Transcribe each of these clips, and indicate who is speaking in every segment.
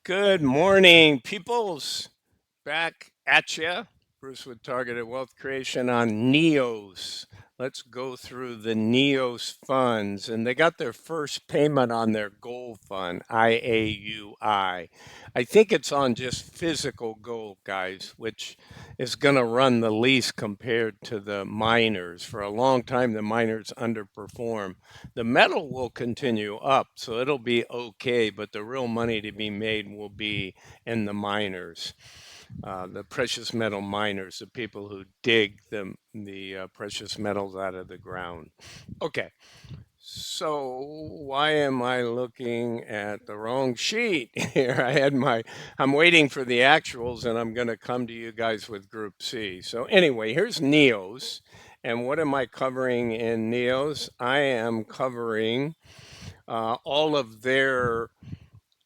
Speaker 1: Good morning, peoples. Back at ya. Bruce with Targeted Wealth Creation on NEOS. Let's go through the NEOS funds. And they got their first payment on their gold fund, IAUI. I think it's on just physical gold, guys, which is going to run the least compared to the miners. For a long time, the miners underperform. The metal will continue up, so it'll be okay, but the real money to be made will be in the miners, the precious metal miners, the people who dig the precious metals out of the ground. Okay, so why am I looking at the wrong sheet here? I'm waiting for the actuals, and I'm going to come to you guys with Group C. So anyway, here's NEOS. And what am I covering in NEOS? I am covering all of their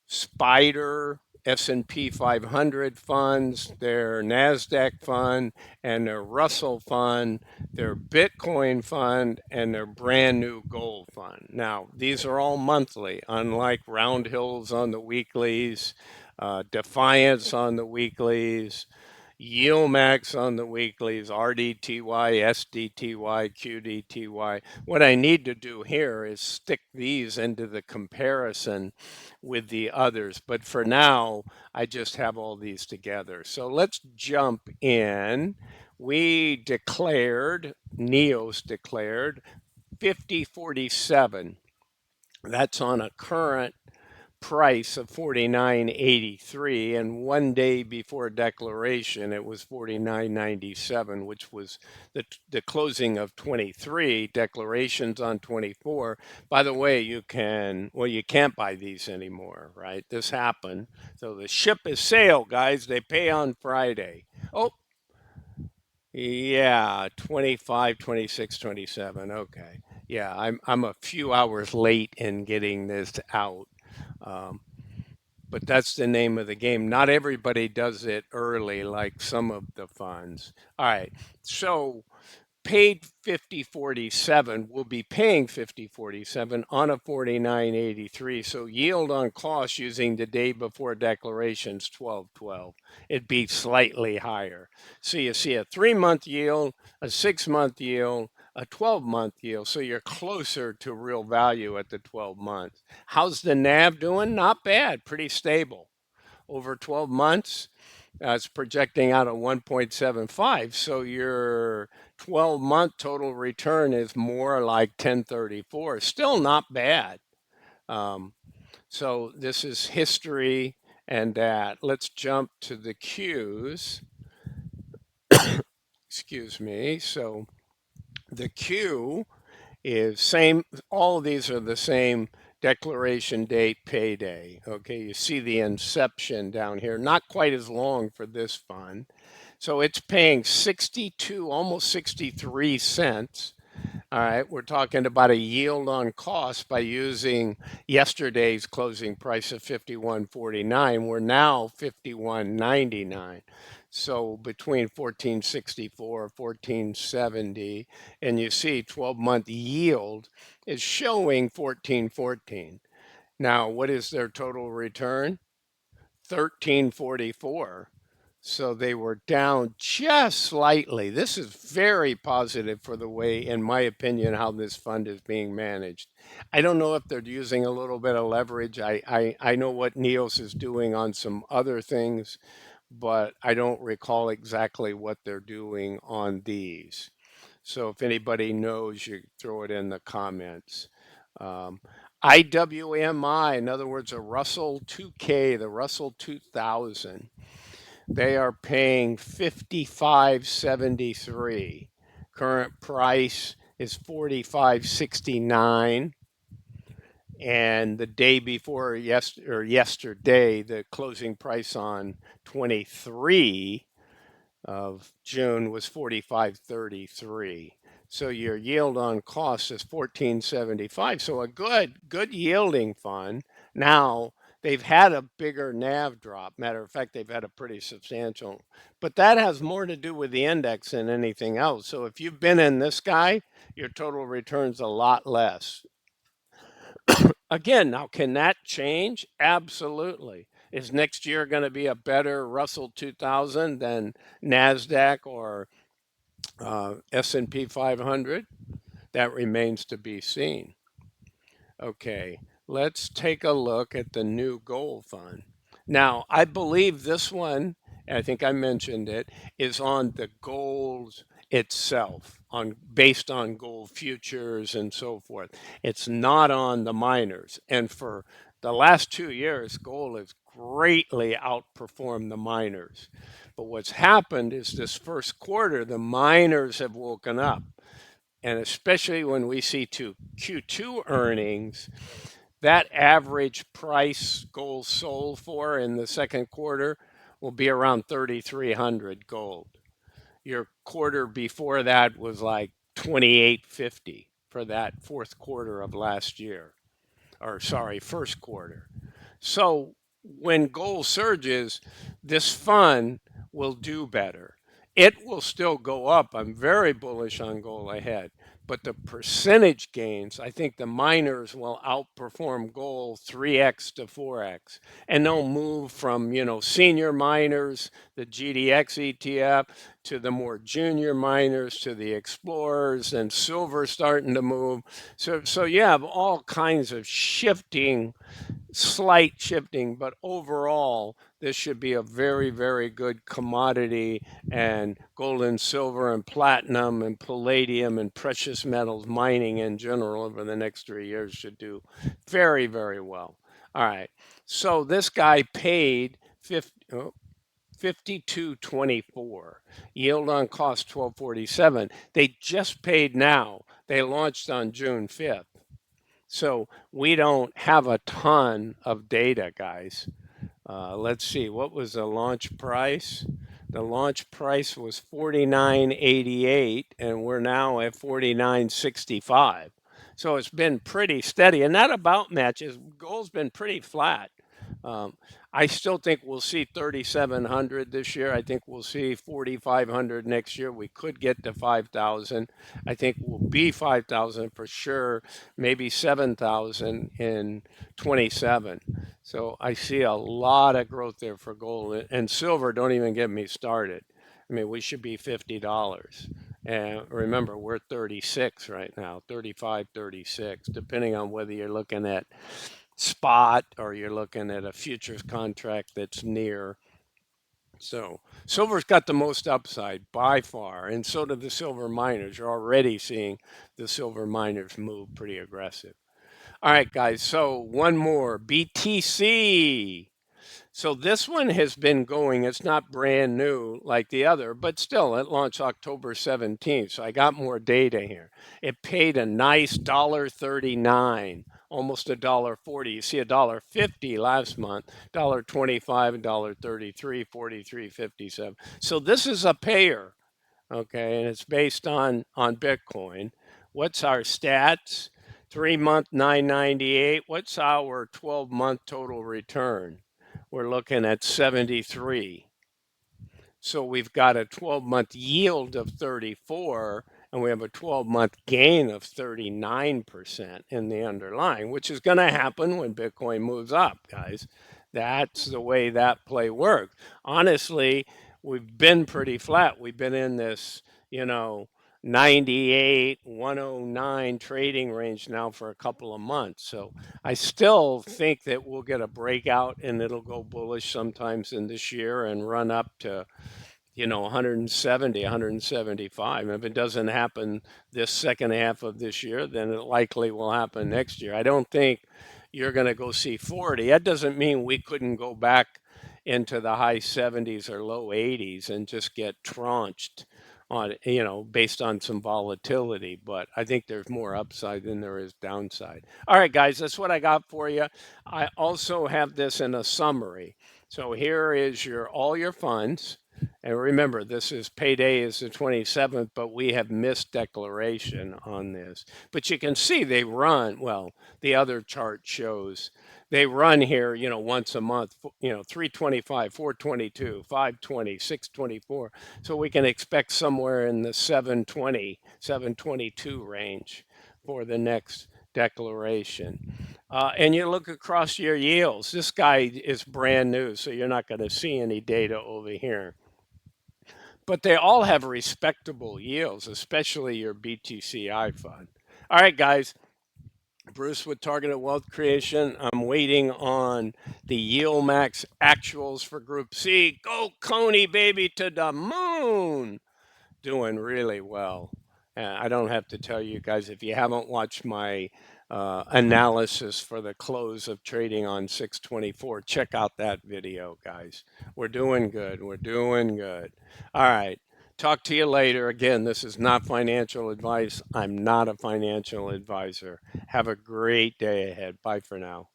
Speaker 1: Spider S&P 500 funds, their Nasdaq fund, and their Russell fund, their Bitcoin fund, and their brand new gold fund. Now, these are all monthly, unlike Round Hills on the weeklies, Defiance on the weeklies, Yield on the weeklies, RDTY, SDTY, QDTY. What I need to do here is stick these into the comparison with the others. But for now, I just have all these together. So let's jump in. We declared, NEOS declared 5047. That's on a current price of 49.83, and one day before declaration it was 49.97, which was the closing of 23. Declarations on 24. By the way, you can't buy these anymore, right? This happened. So the ship is sailed, guys. They pay on Friday. Oh, yeah, 25, 26, 27. Okay. Yeah, I'm a few hours late in getting this out. Um, but that's the name of the game. Not everybody does it early like some of the funds. All right. So paid 5047 will be paying 5047 on a 49.83. So yield on cost using the day before declarations 1212. It'd be slightly higher. So you see a 3-month yield, a 6-month yield, a 12-month yield. So you're closer to real value at the 12 months. How's the NAV doing? Not bad, pretty stable. Over 12 months, it's projecting out at 1.75. So your 12-month total return is more like 1034. Still not bad. So this is history and that. Let's jump to the Qs. Excuse me. So the Q is same. All of these are the same declaration date, payday. Okay, you see the inception down here. Not quite as long for this fund. So it's paying 62, almost 63 cents. All right, we're talking about a yield on cost by using yesterday's closing price of 51.49. We're now 51.99. So between 1464, 1470, and you see 12-month yield is showing 1414. Now, what is their total return? 1344. So they were down just slightly. This is very positive for the way, in my opinion, how this fund is being managed. I don't know if they're using a little bit of leverage. I know what NEOS is doing on some other things, but I don't recall exactly what they're doing on these. So if anybody knows, you throw it in the comments. Um, IWMI, in other words, a Russell 2K, the Russell 2000, they are paying 55.73. Current price is 45.69. And the day before yesterday, the closing price on 23 of June was 45.33. So your yield on cost is 14.75. So a good yielding fund. Now they've had a bigger NAV drop. Matter of fact, they've had a pretty substantial, but that has more to do with the index than anything else. So if you've been in this guy, your total return's a lot less. Again, now can that change? Absolutely. Is next year going to be a better Russell 2000 than Nasdaq or S&P 500? That remains to be seen. Okay, let's take a look at the new gold fund. Now, I believe this one, I think I mentioned it, is on the gold itself, on based on gold futures and so forth. It's not on the miners. And for the last 2 years, gold has greatly outperformed the miners. But what's happened is this first quarter, the miners have woken up. And especially when we see to Q2 earnings, that average price gold sold for in the second quarter will be around 3,300 gold. Your quarter before that was like 2850 for that fourth quarter of last year, or sorry, first quarter. So when gold surges, this fund will do better. It will still go up. I'm very bullish on gold ahead. But the percentage gains, I think the miners will outperform gold 3x to 4x. And they'll move from, senior miners, the GDX ETF, to the more junior miners, to the explorers, and silver starting to move. So you have all kinds of slight shifting, but overall, this should be a very, very good commodity, and gold and silver and platinum and palladium and precious metals mining in general over the next 3 years should do very, very well. All right. So this guy paid 52.24, yield on cost 12.47. They just paid now. They launched on June 5th. So we don't have a ton of data, guys. Let's see, what was the launch price? The launch price was 49.88, and we're now at 49.65. So it's been pretty steady, and that about matches. Gold's been pretty flat. Um, I still think we'll see 3,700 this year. I think we'll see 4,500 next year. We could get to 5,000. I think we'll be 5,000 for sure, maybe 7,000 in 27. So I see a lot of growth there for gold and silver. Don't even get me started. I mean, we should be $50. And remember, we're 36 right now, 35, 36, depending on whether you're looking at spot or you're looking at a futures contract that's near. So silver's got the most upside by far, and so do the silver miners. You're already seeing the silver miners move pretty aggressive. All right, guys, so one more, BTC. So this one has been going, it's not brand new like the other, but still it launched October 17th. So I got more data here. It paid a nice $1.39, almost $1.40. You see $1.50 last month, $1.25, $1.33, 43.57. So this is a payer, okay, and it's based on Bitcoin. What's our stats? 3 month 998. What's our 12-month total return? We're looking at 73. So we've got a 12-month yield of 34, and we have a 12-month gain of 39% in the underlying, which is going to happen when Bitcoin moves up, guys. That's the way that play works. Honestly, we've been pretty flat. We've been in this, 98, 109 trading range now for a couple of months. So I still think that we'll get a breakout and it'll go bullish sometimes in this year and run up to 170, 175. If it doesn't happen this second half of this year, then it likely will happen next year. I don't think you're going to go see 40. That doesn't mean we couldn't go back into the high 70s or low 80s and just get tranched on, based on some volatility. But I think there's more upside than there is downside. All right, guys, that's what I got for you. I also have this in a summary. So here is all your funds. And remember, this is payday is the 27th, but we have missed declaration on this. But you can see they run, well, the other chart shows they run here, once a month, 325, 422, 520, 624. So we can expect somewhere in the 720, 722 range for the next declaration. And you look across your yields. This guy is brand new, so you're not going to see any data over here. But they all have respectable yields, especially your BTCI fund. All right, guys. Bruce with Targeted Wealth Creation. I'm waiting on the Yield Max actuals for Group C. Go Coney, baby, to the moon. Doing really well. I don't have to tell you guys, if you haven't watched my analysis for the close of trading on 624, check out that video, guys. We're doing good. We're doing good. All right. Talk to you later. Again, this is not financial advice. I'm not a financial advisor. Have a great day ahead. Bye for now.